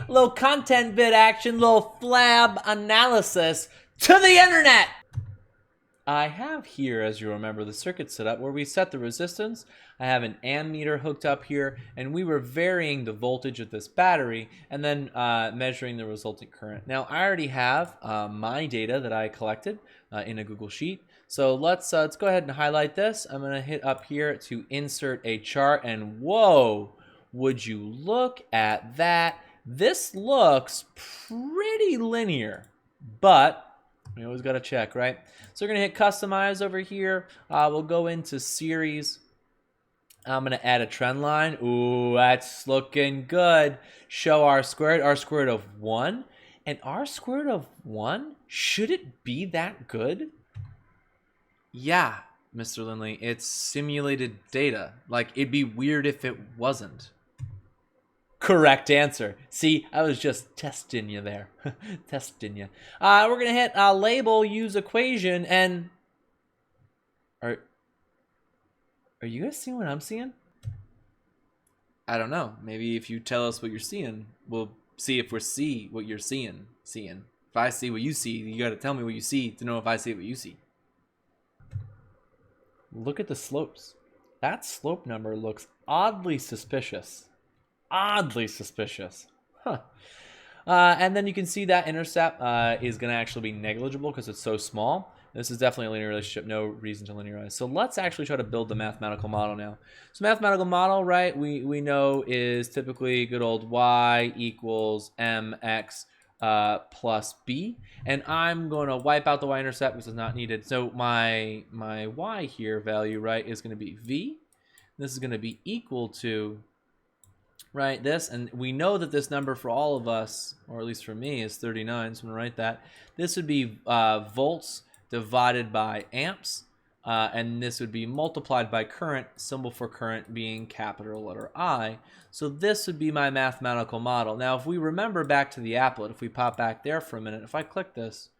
Little content bit action, little FLab analysis to the internet. I have here, as you remember, the circuit set up where we set the resistance. I have an ammeter hooked up here, and we were varying the voltage of this battery and then measuring the resulting current. Now, I already have my data that I collected in a Google Sheet. So let's go ahead and highlight this. I'm going to hit up here to insert a chart, and whoa, would you look at that? This looks pretty linear, but we always got to check, right? So we're going to hit customize over here. We'll go into series. I'm going to add a trend line. Ooh, that's looking good. Show R squared of 1. And R squared of 1, should it be that good? Yeah, Mr. Lindley, it's simulated data. Like, it'd be weird if it wasn't. Correct answer. See, I was just testing you there. Testing you. We're going to hit label, use equation, and... Are you guys seeing what I'm seeing? I don't know. Maybe if you tell us what you're seeing, we'll see if we see what you're seeing. If I see what you see, you got to tell me what you see to know if I see what you see. Look at the slopes. That slope number looks oddly suspicious. Oddly suspicious. Huh. And then you can see that intercept is going to actually be negligible because it's so small. This is definitely a linear relationship, no reason to linearize. So let's actually try to build the mathematical model now. So mathematical model, right, we know is typically good old y equals mx plus b. And I'm going to wipe out the y-intercept because it's not needed. So my y here value, right, is going to be v. This is going to be equal to... right, this, and we know that this number for all of us, or at least for me, is 39, so I'm going to write that. This would be volts divided by amps, and this would be multiplied by current, symbol for current being capital letter I. So this would be my mathematical model. Now, if we remember back to the applet, if we pop back there for a minute, if I click this,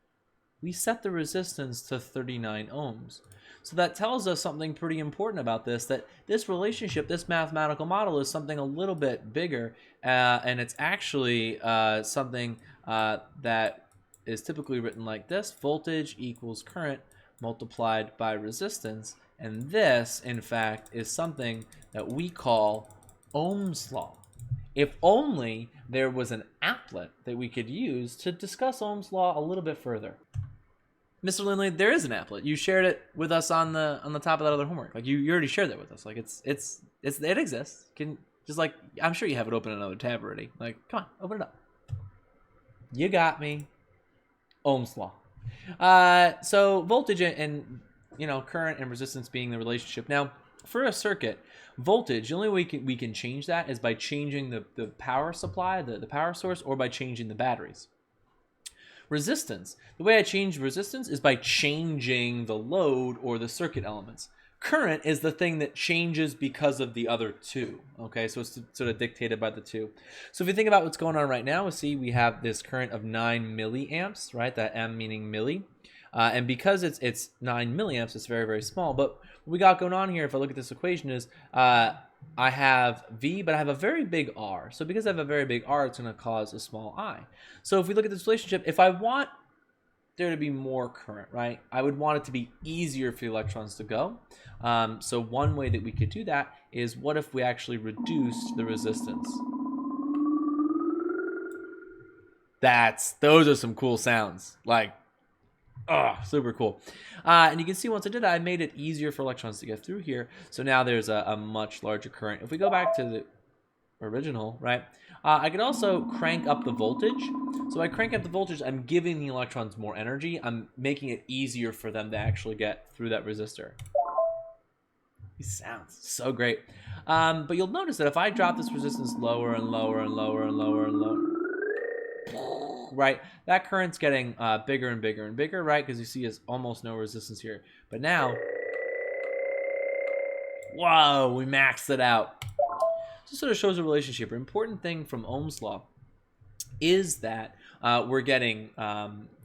we set the resistance to 39 ohms. So that tells us something pretty important about this, that this relationship, this mathematical model is something a little bit bigger, and it's actually something that is typically written like this: voltage equals current multiplied by resistance. And this, in fact, is something that we call Ohm's law. If only there was an applet that we could use to discuss Ohm's law a little bit further. Mr. Lindley, there is an applet. You shared it with us on the top of that other homework. Like you already shared that with us. Like it exists. I'm sure you have it open in another tab already. Like, come on, open it up. You got me. Ohm's law. So voltage and current and resistance being the relationship. Now, for a circuit, voltage, the only way we can change that is by changing the power supply, the power source, or by changing the batteries. Resistance, the way I change resistance is by changing the load or the circuit elements. Current is the thing that changes because of the other two. Okay, so it's sort of dictated by the two. So if you think about what's going on right now, we have this current of 9 milliamps, right? That M meaning milli. And because it's 9 milliamps, it's very, very small. But what we got going on here, if I look at this equation, is I have V, but I have a very big R. So because I have a very big R, it's going to cause a small I. So if we look at this relationship, if I want there to be more current, right, I would want it to be easier for the electrons to go. So one way that we could do that is, what if we actually reduced the resistance? Those are some cool sounds. Like, oh, super cool. And you can see once I did that, I made it easier for electrons to get through here. So now there's a much larger current. If we go back to the original, right, I could also crank up the voltage. So by cranking up the voltage, I'm giving the electrons more energy. I'm making it easier for them to actually get through that resistor. These sounds so great. But you'll notice that if I drop this resistance lower and lower and lower and lower and lower, right, that current's getting bigger and bigger and bigger, right? Because you see there's almost no resistance here. But now, whoa, we maxed it out. This sort of shows a relationship. An important thing from Ohm's law is that we're getting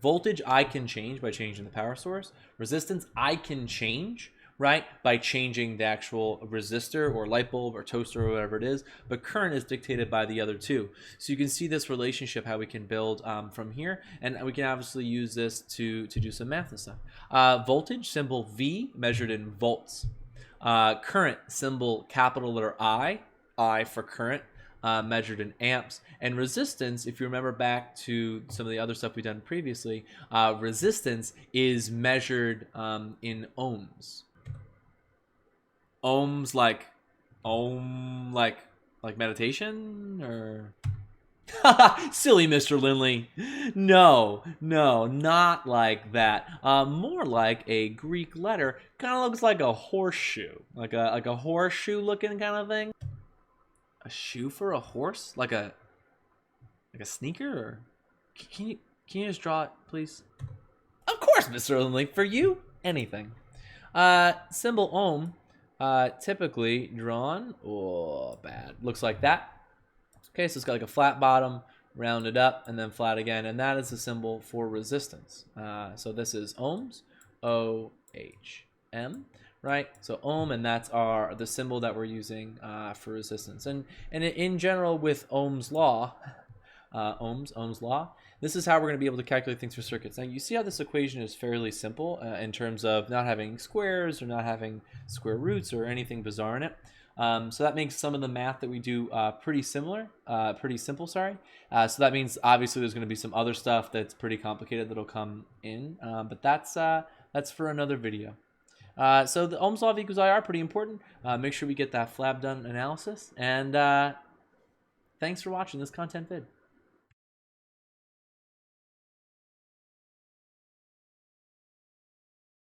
voltage I can change by changing the power source. Resistance I can change. right, by changing the actual resistor or light bulb or toaster or whatever it is, but current is dictated by the other two. So you can see this relationship, how we can build from here, and we can obviously use this to do some math and stuff. Voltage, symbol V, measured in volts. Current, symbol capital letter I for current, measured in amps. And resistance, if you remember back to some of the other stuff we've done previously, resistance is measured in ohms. Ohms like meditation, or silly Mr. Lindley. No, not like that. More like a Greek letter. Kind of looks like a horseshoe, like a horseshoe looking kind of thing. A shoe for a horse, like a sneaker, or can you just draw it, please? Of course, Mr. Lindley. For you, anything. Symbol ohm. Typically drawn, bad. Looks like that. Okay, so it's got like a flat bottom, rounded up, and then flat again, and that is the symbol for resistance. So this is ohms, O-H-M, right? So ohm, and that's the symbol that we're using for resistance. And in general, with Ohm's law, Ohm's law, this is how we're going to be able to calculate things for circuits. Now, you see how this equation is fairly simple in terms of not having squares or not having square roots or anything bizarre in it. So that makes some of the math that we do pretty simple, sorry. So that means obviously there's going to be some other stuff that's pretty complicated that'll come in, but that's for another video. So the Ohm's law of equals IR, pretty important. Make sure we get that FLab done analysis, and thanks for watching this content vid.